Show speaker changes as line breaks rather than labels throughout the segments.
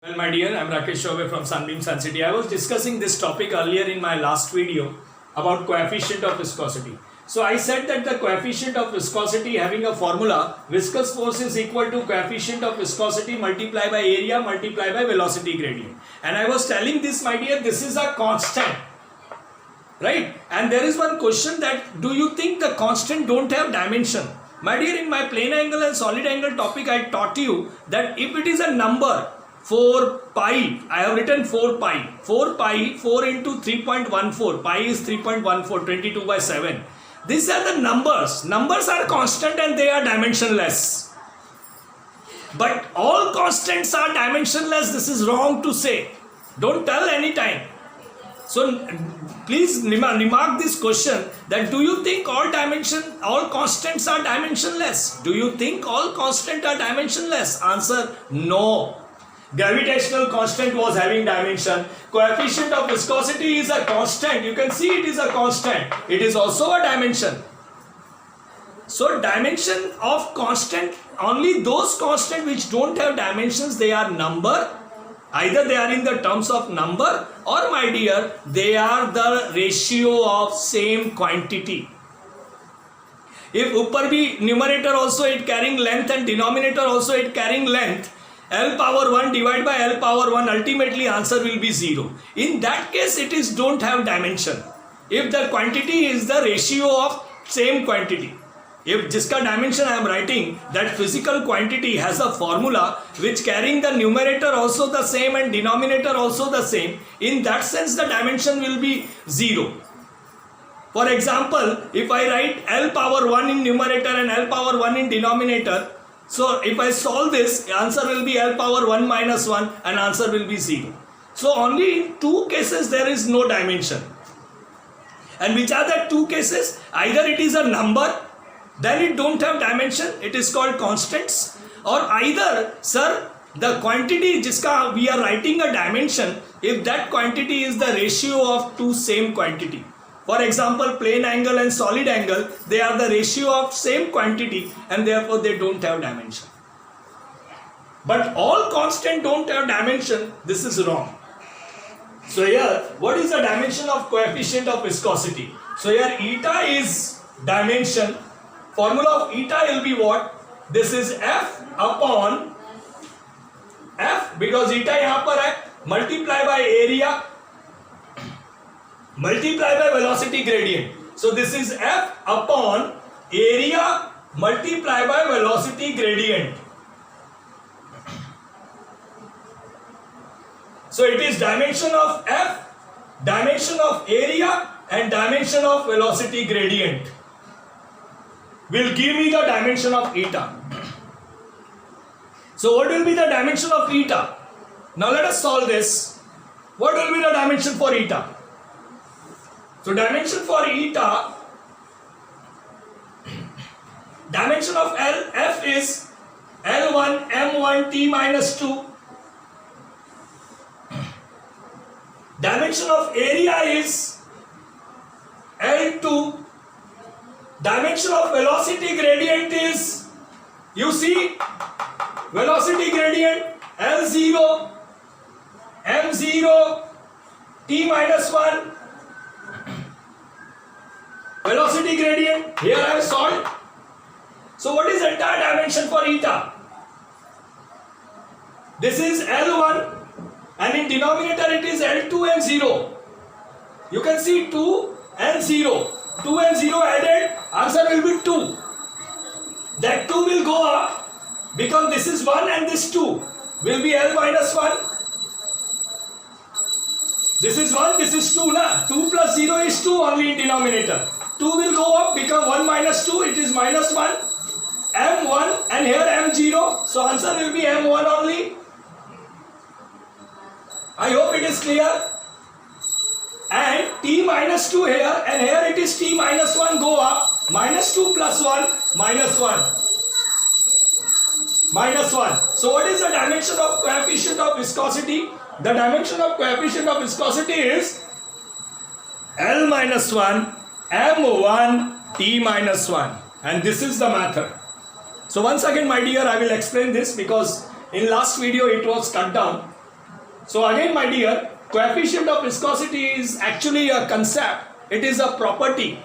Well, my dear, I'm Rakesh Chaubey from Sunbeam Sun City. I was discussing this topic earlier in my last video about coefficient of viscosity. So I said that the coefficient of viscosity having a formula, viscous force is equal to coefficient of viscosity multiplied by area multiplied by velocity gradient. And I was telling this, my dear, this is a constant. Right? And there is one question that, do you think the constant don't have dimension? My dear, in my plane angle and solid angle topic, I taught you that if it is a number, 4 pi, I have written 4 pi. 4 pi, 4 into 3.14. Pi is 3.14, 22 by 7. These are the numbers. Numbers are constant and they are dimensionless. But all constants are dimensionless. This is wrong to say. Don't tell any time. So please remark this question that do you think all constants are dimensionless? Do you think all constants are dimensionless? Answer, no. Gravitational constant was having dimension. Coefficient of viscosity is a constant. You can see it is a constant. It is also a dimension. So dimension of constant, only those constants which don't have dimensions, they are number. Either they are in the terms of number or, my dear, they are the ratio of same quantity. If upper be numerator also it carrying length and denominator also it carrying length, L power 1 divided by L power 1, ultimately answer will be 0. In that case it is don't have dimension. If the quantity is the ratio of same quantity. If jiska dimension I am writing, that physical quantity has a formula which carrying the numerator also the same and denominator also the same, in that sense the dimension will be 0. For example, if I write L power 1 in numerator and L power 1 in denominator, so if I solve this, answer will be L power 1 minus 1 and answer will be 0. So only in two cases there is no dimension. And which are the two cases? Either it is a number, then it don't have dimension, it is called constants, or either, sir, the quantity jiska we are writing a dimension, if that quantity is the ratio of two same quantity. For example, plane angle and solid angle, they are the ratio of same quantity and therefore they don't have dimension. But all constant don't have dimension, this is wrong. So here, what is the dimension of coefficient of viscosity? So here eta is dimension. Formula of eta will be what? This is F upon F, because eta यहाँ पर है, multiply by area multiply by velocity gradient. So this is F upon area multiply by velocity gradient. So it is dimension of F, dimension of area and dimension of velocity gradient will give me the dimension of eta. So what will be the dimension of eta? Now let us solve this. What will be the dimension for eta? So dimension for eta, dimension of F is L1 M1 T minus 2. Dimension of area is L2. Dimension of velocity gradient is, you see, velocity gradient L0, M0, T minus 1. Velocity gradient, here I have solved. So what is entire dimension for eta? This is L1 and in denominator it is L2 and 0. You can see 2 and 0. 2 and 0 added, answer will be 2. That 2 will go up because this is 1 and this 2 will be L minus 1. This is 1, this is 2, na? 2 plus 0 is 2 only in denominator. 2 will go up, become 1 minus 2, it is minus 1. M1 and here M0, so answer will be M1 only. I hope it is clear. And T minus 2 here and here it is T minus 1 go up, minus 2 plus 1, minus 1. Minus 1. So what is the dimension of coefficient of viscosity? The dimension of coefficient of viscosity is L minus 1 M1 T minus 1, and this is the method. So once again, my dear, I will explain this because in last video it was cut down. So again, my dear, coefficient of viscosity is actually a concept. It is a property.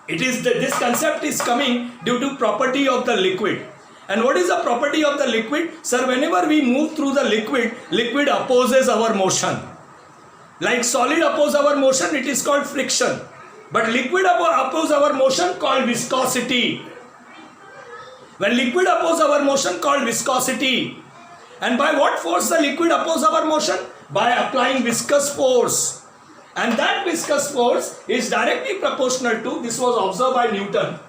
This concept is coming due to property of the liquid. And what is the property of the liquid? Sir, whenever we move through the liquid opposes our motion. Like solid oppose our motion, it is called friction. But liquid oppose our motion called viscosity. When liquid oppose our motion called viscosity. And by what force the liquid oppose our motion? By applying viscous force. And that viscous force is directly proportional to, this was observed by Newton.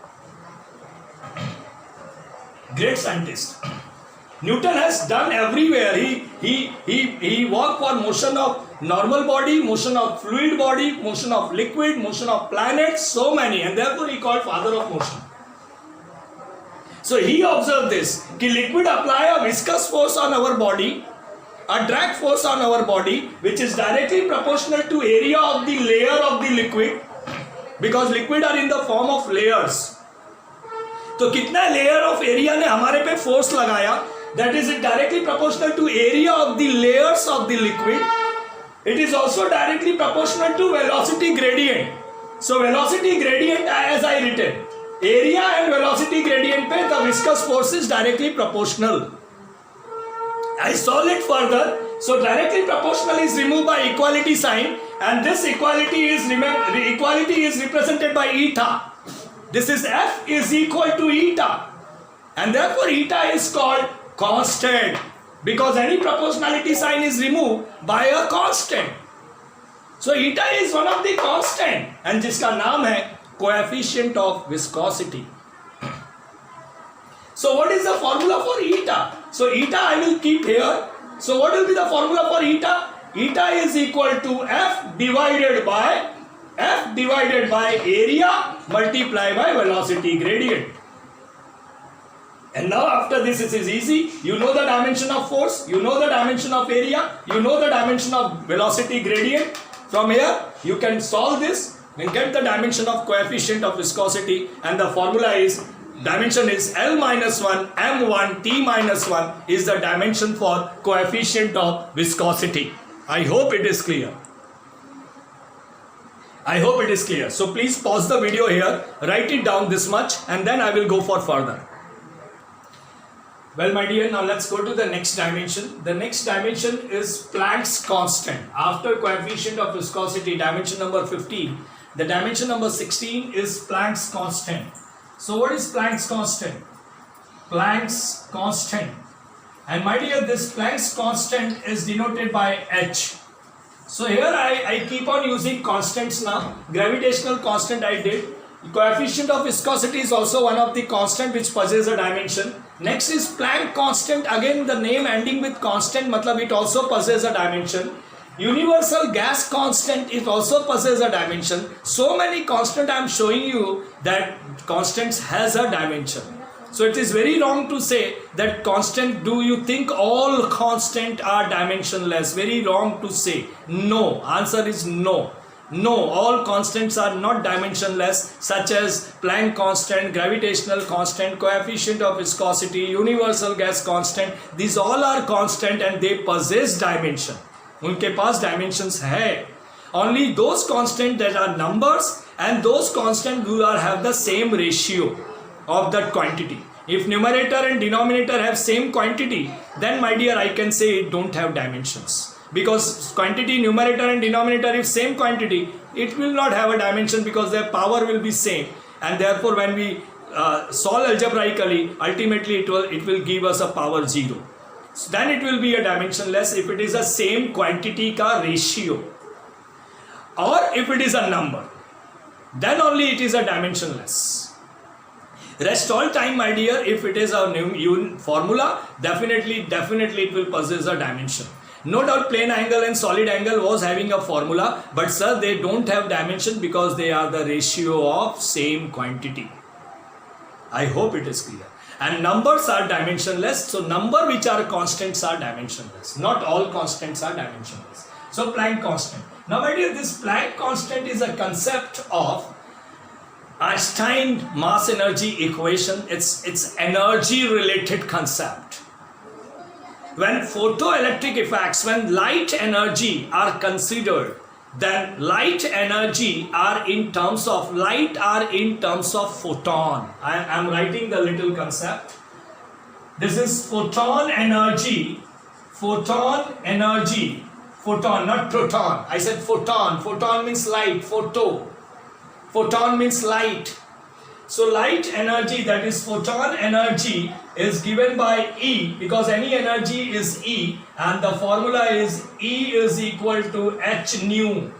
Great scientist. Newton has done everywhere. He worked for motion of normal body, motion of fluid body, motion of liquid, motion of planets, so many, and therefore he called father of motion. So he observed this, कि liquid apply a viscous force on our body, a drag force on our body, which is directly proportional to area of the layer of the liquid, because liquid are in the form of layers. तो कितना layer of area ने हमारे पे force लगाया? That is directly proportional to area of the layers of the liquid. It is also directly proportional to velocity gradient. So velocity gradient, as I written, area and velocity gradient पे the viscous force is directly proportional. I solve it further. So directly proportional is removed by equality sign, and this equality is represented by eta. This is F is equal to eta, and therefore eta is called constant, because any proportionality sign is removed by a constant. So eta is one of the constant, and जिसका नाम है coefficient of viscosity. So what is the formula for eta? So eta I will keep here. So what will be the formula for eta? Eta is equal to F divided by area multiplied by velocity gradient. And now after this it is easy. You know the dimension of force, you know the dimension of area, you know the dimension of velocity gradient. From here you can solve this and get the dimension of coefficient of viscosity, and the formula is, dimension is L minus 1 M1 T minus 1 is the dimension for coefficient of viscosity. I hope it is clear. I hope it is clear. So please pause the video here, write it down this much, and then I will go for further. Well, my dear, now let's go to the next dimension. The next dimension is Planck's constant. After coefficient of viscosity, dimension number 15, the dimension number 16 is Planck's constant. So what is Planck's constant? Planck's constant. And my dear, this Planck's constant is denoted by H. So here I keep on using constants now. Gravitational constant I did. Coefficient of viscosity is also one of the constant which possesses a dimension. Next is Planck constant. Again the name ending with constant, matlab it also possesses a dimension. Universal gas constant, it also possesses a dimension. So many constant I am showing you that constants has a dimension. So it is very wrong to say that constant, do you think all constant are dimensionless? Very wrong to say. No, answer is no. No, all constants are not dimensionless, such as Planck constant, gravitational constant, coefficient of viscosity, universal gas constant. These all are constant and they possess dimension. उनके पास dimensions है. Only those constant that are numbers and those constant who have the same ratio of that quantity. If numerator and denominator have same quantity, then my dear I can say it don't have dimensions. Because quantity, numerator and denominator, if same quantity, it will not have a dimension because their power will be same, and therefore when we solve algebraically, ultimately it will give us a power 0. So then it will be a dimensionless if it is a same quantity ka ratio, or if it is a number, then only it is a dimensionless. Rest all time, my dear, if it is a formula, definitely it will possess a dimension. No doubt plane angle and solid angle was having a formula, but sir, they don't have dimension because they are the ratio of same quantity. I hope it is clear. And numbers are dimensionless, so number which are constants are dimensionless. Not all constants are dimensionless. So Planck constant. Now my dear, this Planck constant is a concept of Einstein mass energy equation. It's energy related concept. when photoelectric effects, when light energy are considered, then light energy are in terms of photon. I am writing the little concept. This is photon energy, photon, not proton. I said photon. Photon means light, photon means light. So light energy, that is photon energy, is given by E, because any energy is E, and the formula is E is equal to h nu.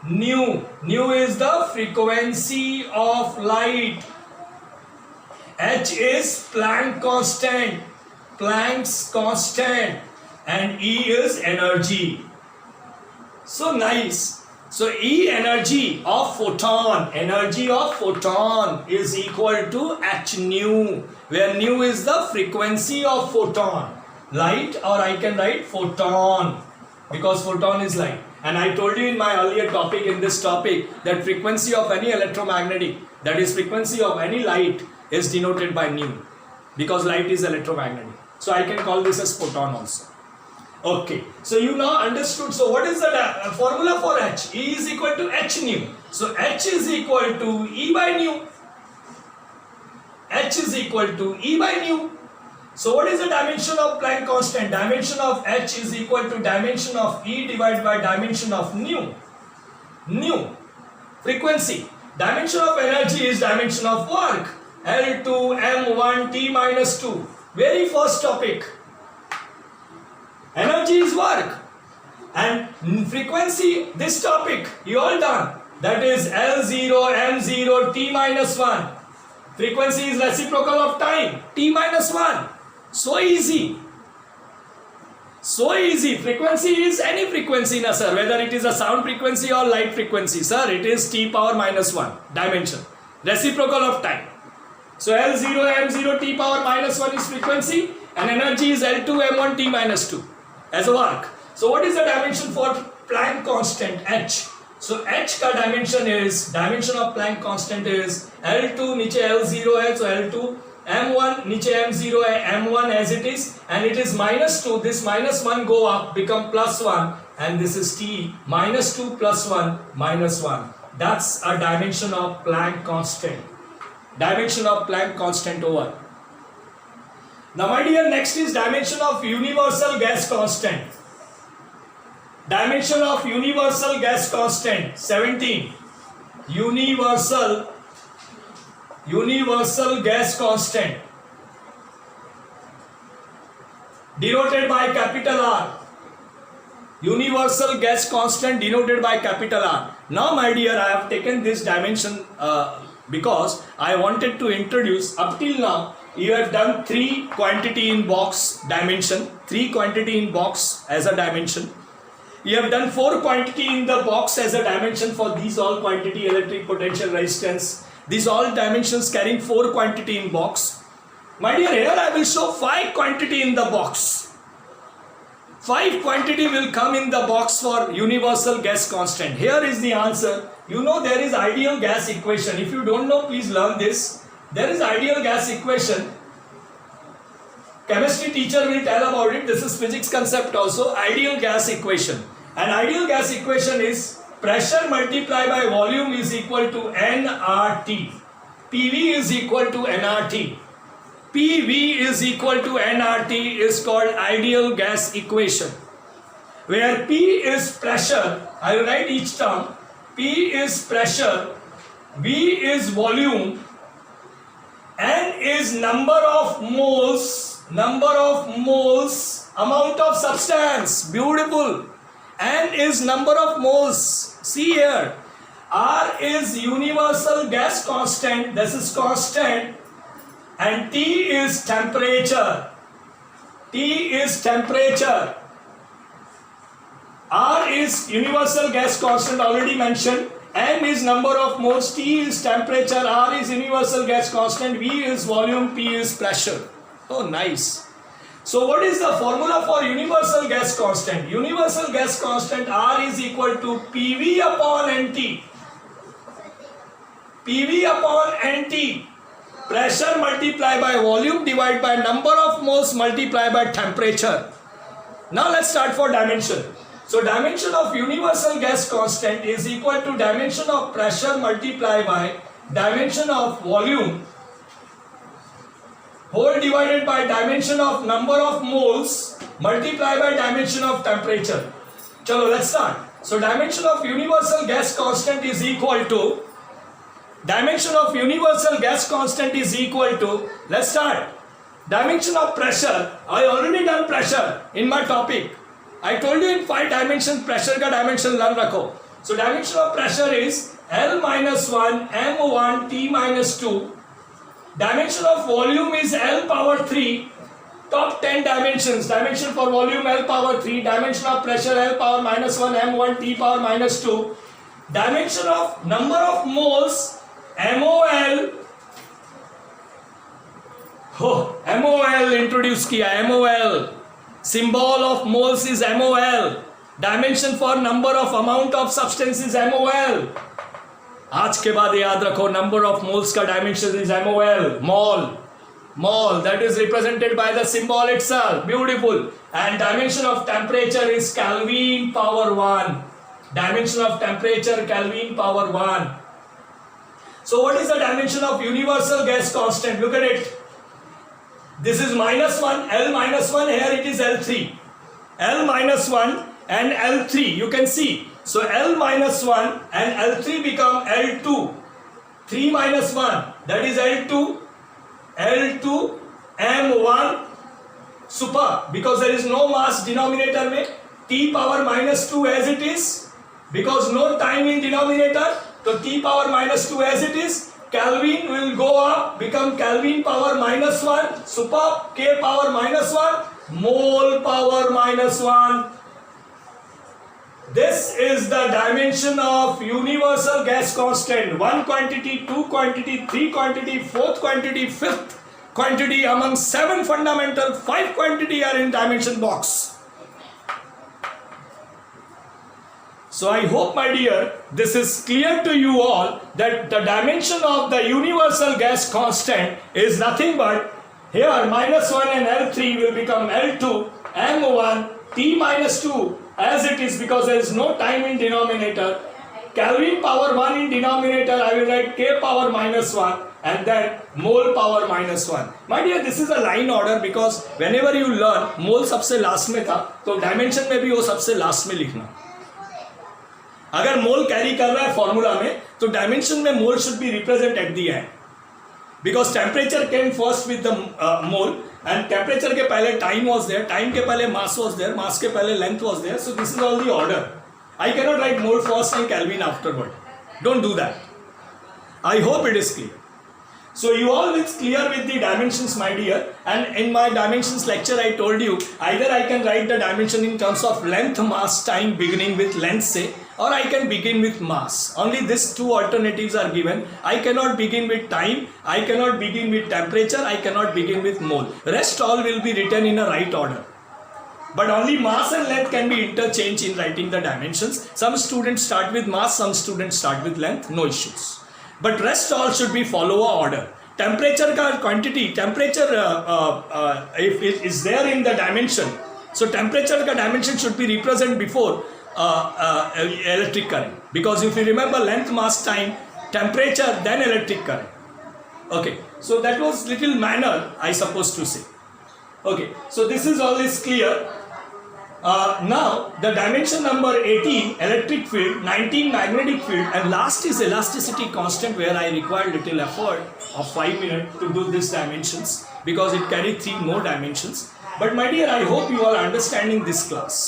Nu is the frequency of light. H is Planck Planck's constant, and E is energy. So nice. So E energy of photon is equal to h nu, where nu is the frequency of photon, light, or I can write photon, because photon is light. And I told you in my earlier topic, in this topic, that frequency of any electromagnetic, that is frequency of any light, is denoted by nu, because light is electromagnetic. So I can call this as photon also. Okay, so you now understood. So what is the formula for H? E is equal to h nu. So H is equal to E by nu. H is equal to E by nu. So what is the dimension of Planck constant? Dimension of H is equal to dimension of E divided by dimension of nu. Frequency. Dimension of energy is dimension of work. L2 M1 T minus 2. Very first topic. Energy is work, and frequency, this topic you all done, that is L0 M0 T minus 1. Frequency is reciprocal of time, T minus 1. So easy. Frequency is any frequency, na sir, whether it is a sound frequency or light frequency, sir, it is T power minus 1 dimension, reciprocal of time. So L0 M0 T power minus 1 is frequency, and energy is L2 M1 T minus 2 as a work. So what is the dimension for Planck constant H? So H ka dimension of Planck constant is L2 niche L0 hai, so L2, M1 niche M0 hai, M1 as it is, and it is minus 2. This minus 1 go up, become plus 1, and this is T, minus 2 plus 1 minus 1. That's a dimension of Planck constant. Dimension of Planck constant over. Now my dear, next is dimension of universal gas constant. Dimension of universal gas constant 17. Universal gas constant denoted by capital R. Universal gas constant denoted by capital R. Now my dear, I have taken this dimension because I wanted to introduce. Up till now you have done 3 quantity in box dimension, 3 quantity in box as a dimension. You have done 4 quantity in the box as a dimension for these all quantity, electric potential, resistance. These all dimensions carrying 4 quantity in box. My dear, here I will show 5 quantity in the box. 5 quantity will come in the box for universal gas constant. Here is the answer. You know there is ideal gas equation. If you don't know, please learn this. There is ideal gas equation. Chemistry teacher will tell about it. This is physics concept also. Ideal gas equation. And ideal gas equation is pressure multiplied by volume is equal to nRT. PV is equal to nRT. PV is equal to nRT is called ideal gas equation. Where P is pressure, I will write each term. P is pressure, V is volume, N is number of moles, amount of substance, beautiful. N is number of moles, see here. R is universal gas constant, this is constant, and T is temperature. R is universal gas constant, already mentioned. M is number of moles, T is temperature, R is universal gas constant, V is volume, P is pressure. Oh, nice. So what is the formula for universal gas constant? Universal gas constant R is equal to PV upon NT. PV upon NT. pressure multiplied by volume divided by number of moles multiplied by temperature. Now let's start for dimension. So dimension of universal gas constant is equal to dimension of pressure multiplied by dimension of volume whole divided by dimension of number of moles multiplied by dimension of temperature. Chalo, let's start. So dimension of universal gas constant is equal to dimension of universal gas constant is equal to, let's start. Dimension of pressure, I already done pressure in my topic. I told you in 5 dimension pressure का dimension learn रखो. So dimension of pressure is L minus 1 M1 T minus 2. Dimension of volume is L power 3. Top 10 dimensions. Dimension for volume L power 3. Dimension of pressure L power minus 1 M1 T power minus 2. Dimension of number of moles MOL. Oh, MOL introduce किया. MOL. Symbol of moles is MOL. Dimension for number of amount of substance is MOL. आज के बाद याद रखो, number of moles का dimension is MOL. Mol. That is represented by the symbol itself. Beautiful. And dimension of temperature is Kelvin power 1. Dimension of temperature Kelvin power 1. So what is the dimension of universal gas constant? Look at it. This is minus 1, L minus 1, here it is L3. L minus 1 and L3, you can see. So L minus 1 and L3 become L2. 3 minus 1, that is L2. L2, M1, super. Because there is no mass denominator में. T power minus 2 as it is. Because no time in denominator, so T power minus 2 as it is. Kelvin will go up, become Kelvin power minus 1, super, K power minus 1, mole power minus 1. This is the dimension of universal gas constant. 1 quantity, 2 quantity, 3 quantity, 4th quantity, 5th quantity among 7 fundamental, 5 quantity are in dimension box. So I hope, my dear, this is clear to you all that the dimension of the universal gas constant is nothing but here minus 1 and L3 will become L2, M1, T minus 2 as it is because there is no time in denominator. Kelvin power 1 in denominator, I will write K power minus 1 and then mole power minus 1. My dear, this is a line order because whenever you learn mole सबसे last में था तो dimension में भी वो सबसे last में लिखना. अगर मोल कैरी कर रहा है फॉर्मूला में तो डायमेंशन में mole should be represent at the end because temperature came first with the mole and temperature के पहले टाइम वाज देयर, टाइम के पहले मास वाज देयर, मास के पहले length was there. So this is all the order. I cannot write mole first and kelvin afterward. Don't do that. I hope it is clear. So you all is clear with the dimensions, my dear, and in my dimensions lecture I told you either I can write the dimension in terms of length, mass, time, beginning with length say, or I can begin with mass. Only these 2 alternatives are given. I cannot begin with time, I cannot begin with temperature, I cannot begin with mole. Rest all will be written in a right order. But only mass and length can be interchanged in writing the dimensions. Some students start with mass, some students start with length, no issues. But rest all should be follow a order. Temperature का quantity, temperature if it is there in the dimension, so temperature का dimension should be represent before electric current. Because if you remember length, mass, time, temperature, then electric current. Okay, so that was little manner I supposed to say. Okay, so this is all is clear. Now the dimension number 18 electric field, 19 magnetic field, and last is elasticity constant, where I require little effort of 5 minutes to do these dimensions because it carries 3 more dimensions. But my dear, I hope you are understanding this class.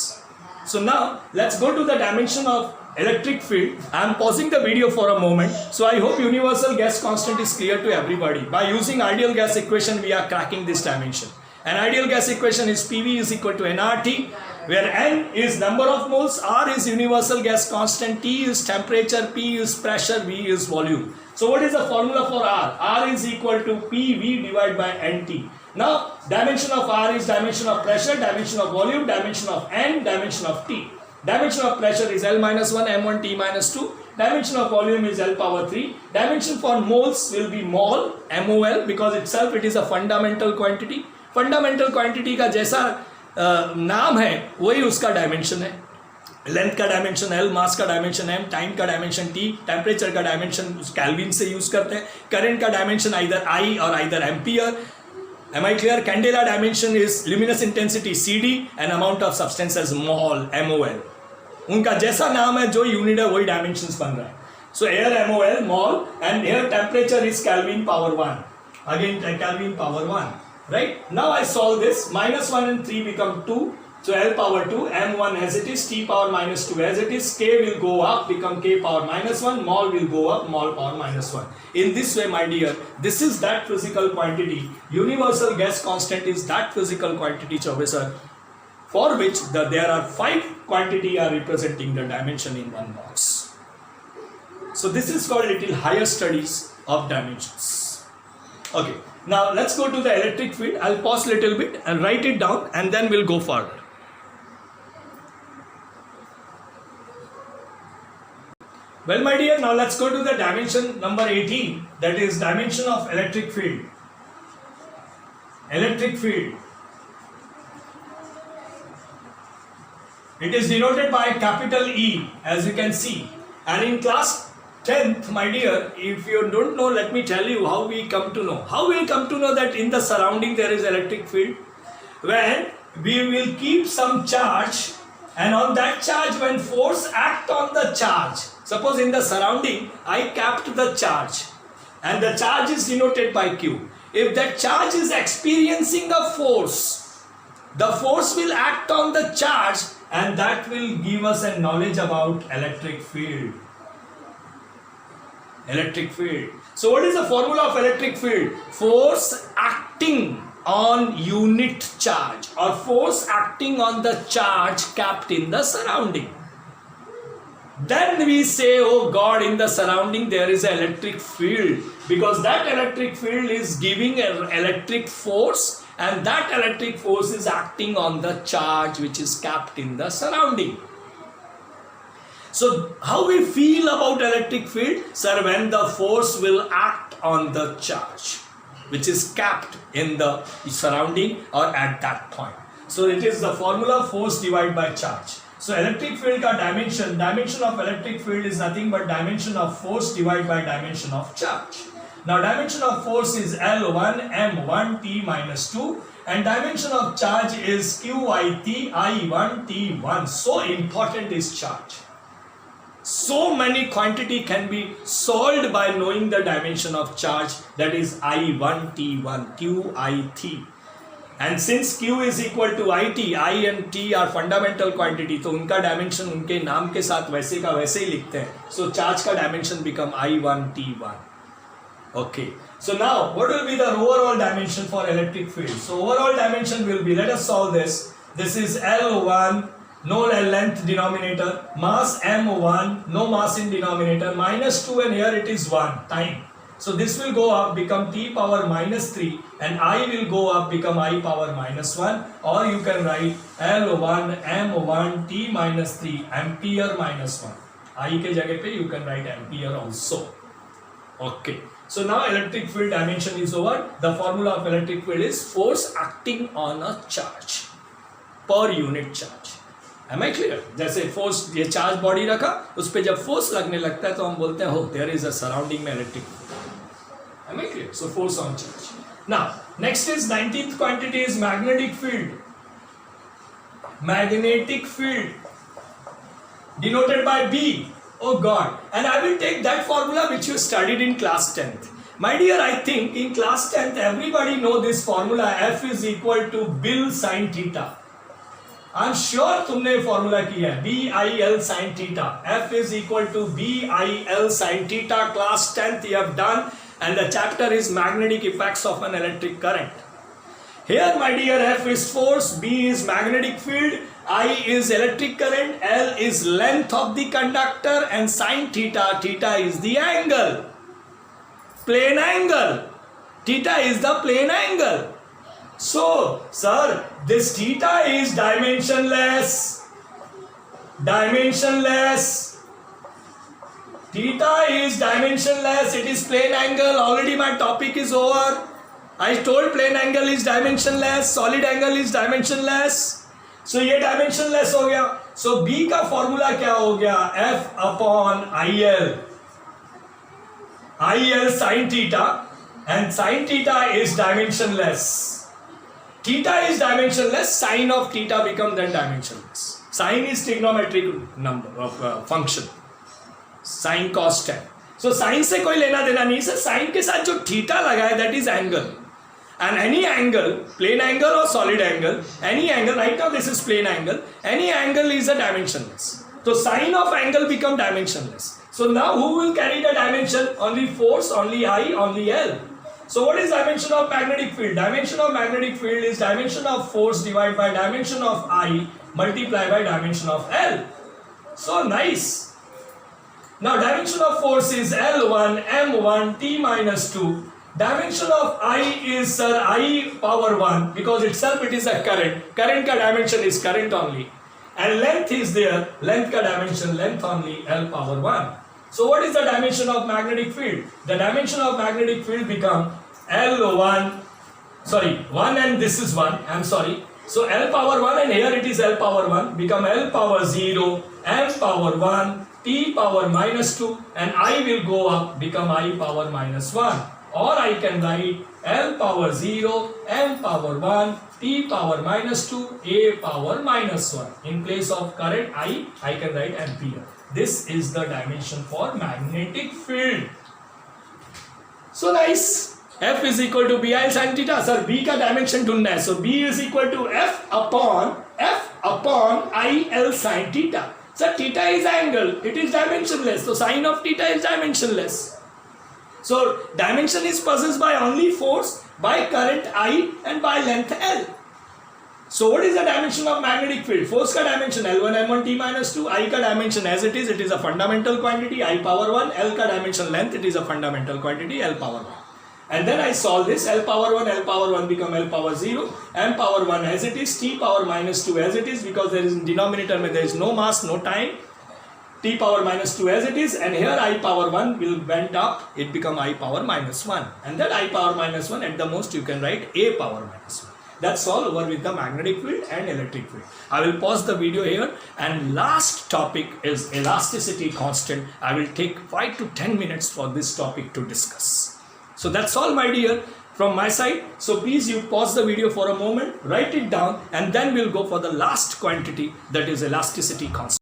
So now let's go to the dimension of electric field. I am pausing the video for a moment. So I hope universal gas constant is clear to everybody. By using ideal gas equation we are cracking this dimension. An ideal gas equation is PV is equal to nRT, where N is number of moles, R is universal gas constant, T is temperature, P is pressure, V is volume. So what is the formula for R? R is equal to PV divided by NT. Now dimension of R is dimension of pressure, dimension of volume, dimension of N, dimension of T. Dimension of pressure is L minus 1, M1, T minus 2. Dimension of volume is L power 3. Dimension for moles will be mol, MOL, because itself it is a fundamental quantity. Fundamental quantity का जैसा नाम है वही उसका dimension है. Length का dimension L, मास का dimension M, time का डायमेंशन T, टेम्परेचर का डायमेंशन केल्विन से यूज करते हैं. करंट का डायमेंशन आइदर I और either ampere. Am I clear? Candela dimension is luminous intensity CD and amount of substance as mol, MOL. उनका जैसा नाम है जो यूनिट है वही डायमेंशंस बन रहा है. So air MOL, mol, and air temperature is Kelvin power 1. Again Kelvin power 1. Right? Now I solve this. -1 and 3 become 2. So L power 2, M1 as it is, T power minus 2 as it is, K will go up, become K power -1, mol will go up, mol power -1. In this way, my dear, this is that physical quantity. Universal gas constant is that physical quantity, Professor, for which there are 5 quantity are representing the dimension in one box. So this is called little higher studies of dimensions. Okay, now let's go to the electric field. I'll pause little bit and write it down and then we'll go further. Well, my dear, now let's go to the dimension number 18, that is dimension of electric field. Electric field. It is denoted by capital E, as you can see. And in class 10th, my dear, if you don't know, let me tell you how we come to know. How we come to know that in the surrounding there is electric field? When we will keep some charge, and on that charge, when force act on the charge, suppose in the surrounding I capped the charge and the charge is denoted by Q. If that charge is experiencing a force, the force will act on the charge and that will give us a knowledge about electric field. Electric field. So what is the formula of electric field? Force acting on unit charge or force acting on the charge capped in the surrounding. Then we say, oh God, in the surrounding there is an electric field, because that electric field is giving an electric force and that electric force is acting on the charge which is capped in the surrounding. So how we feel about electric field? Sir, when the force will act on the charge which is capped in the surrounding or at that point. So it is the formula force divided by charge. So electric field का dimension of electric field is nothing but dimension of force divided by dimension of charge. Now dimension of force is L1 M1 T minus 2 and dimension of charge is QIT I1 T1. So important is charge. So many quantity can be solved by knowing the dimension of charge, that is I1 T1 QIT. And since Q is equal to IT, I and T are fundamental quantity, तो उनका dimension उनके नाम के साथ वैसे का वैसे ही लिखते हैं. So charge का dimension become I1 T1. Okay. So now what will be the overall dimension for electric field? So overall dimension will be, let us solve this. This is L1, no length denominator, mass M1, no mass in denominator, -2 and here it is 1, time. So this will go up, become T power -3 and I will go up, become I power -1, or you can write L1 M1 T -3 ampere -1. I के जगह पे you can write ampere also. Okay. So now electric field dimension is over. The formula of electric field is force acting on a charge per unit charge. Am I clear? जैसे force ये charge body रखा, उस पे जब force लगने लगता है तो हम बोलते हैं, oh there is a surrounding में electric field. Am I clear? So force on charge. Now next is 19th quantity is magnetic field. Magnetic field denoted by B. Oh God! And I will take that formula which you studied in class 10th. My dear, I think in class 10th everybody know this formula. F is equal to Bill sin theta. I'm sure तुमने formula किया है. BIL sin theta. F is equal to BIL sin theta. Class 10th you have done. And the chapter is magnetic effects of an electric current. Here, my dear, F is force, B is magnetic field, I is electric current, L is length of the conductor, and sin theta, theta is the angle. Plane angle. Theta is the plane angle. So, sir, this theta is dimensionless. Dimensionless. Theta is dimensionless. It is plane angle. Already my topic is over. I told plane angle is dimensionless. Solid angle is dimensionless. So ये dimensionless हो गया. So B का formula क्या हो गया? F upon IL. IL sin theta, and sin theta is dimensionless. Theta is dimensionless. Sine of theta become then dimensionless. Sine is trigonometric number of function. Sine cos tan. So sine से कोई लेना देना नहीं है. Sine के साथ जो theta लगा है that is angle. And any angle, plane angle or solid angle, any angle, right now this is plane angle, any angle is a dimensionless. So sine of angle become dimensionless. So now who will carry the dimension? Only force, only I, only L. So what is dimension of magnetic field? Dimension of magnetic field is dimension of force divided by dimension of I multiplied by dimension of L. So nice. Now dimension of force is L1, M1, T minus 2. Dimension of I is I power 1 because itself it is a current. Current ka dimension is current only. And length is there. Length ka dimension length only L power 1. So what is the dimension of magnetic field? The dimension of magnetic field become L1, sorry, 1 and this is 1, I'm sorry. So L power 1 and here it is L power 1 become L power 0, M power 1, T power minus 2 and I will go up become I power minus 1. Or I can write L power 0, M power 1, T power minus 2, A power minus 1. In place of current I can write ampere. This is the dimension for magnetic field. So nice. F is equal to BI sin theta. Sir, B का dimension ढूंढना है. So B is equal to F upon IL sin theta. So theta is angle. It is dimensionless. So sine of theta is dimensionless. So dimension is possessed by only force, by current I and by length L. So what is the dimension of magnetic field? Force ka dimension L1, M1, T minus 2. I ka dimension as it is a fundamental quantity, I power 1. L ka dimension length, it is a fundamental quantity, L power 1. And then I solve this, L power 1 become L power 0, M power 1 as it is, T power minus 2 as it is because there is in denominator there is no mass, no time. T power minus 2 as it is, and here I power 1 will went up, it become I power minus 1. And that I power minus 1 at the most you can write A power minus 1. That's all over with the magnetic field and electric field. I will pause the video here, and last topic is elasticity constant. I will take 5 to 10 minutes for this topic to discuss. So that's all my dear from my side. So please you pause the video for a moment, write it down, and then we'll go for the last quantity, that is elasticity constant.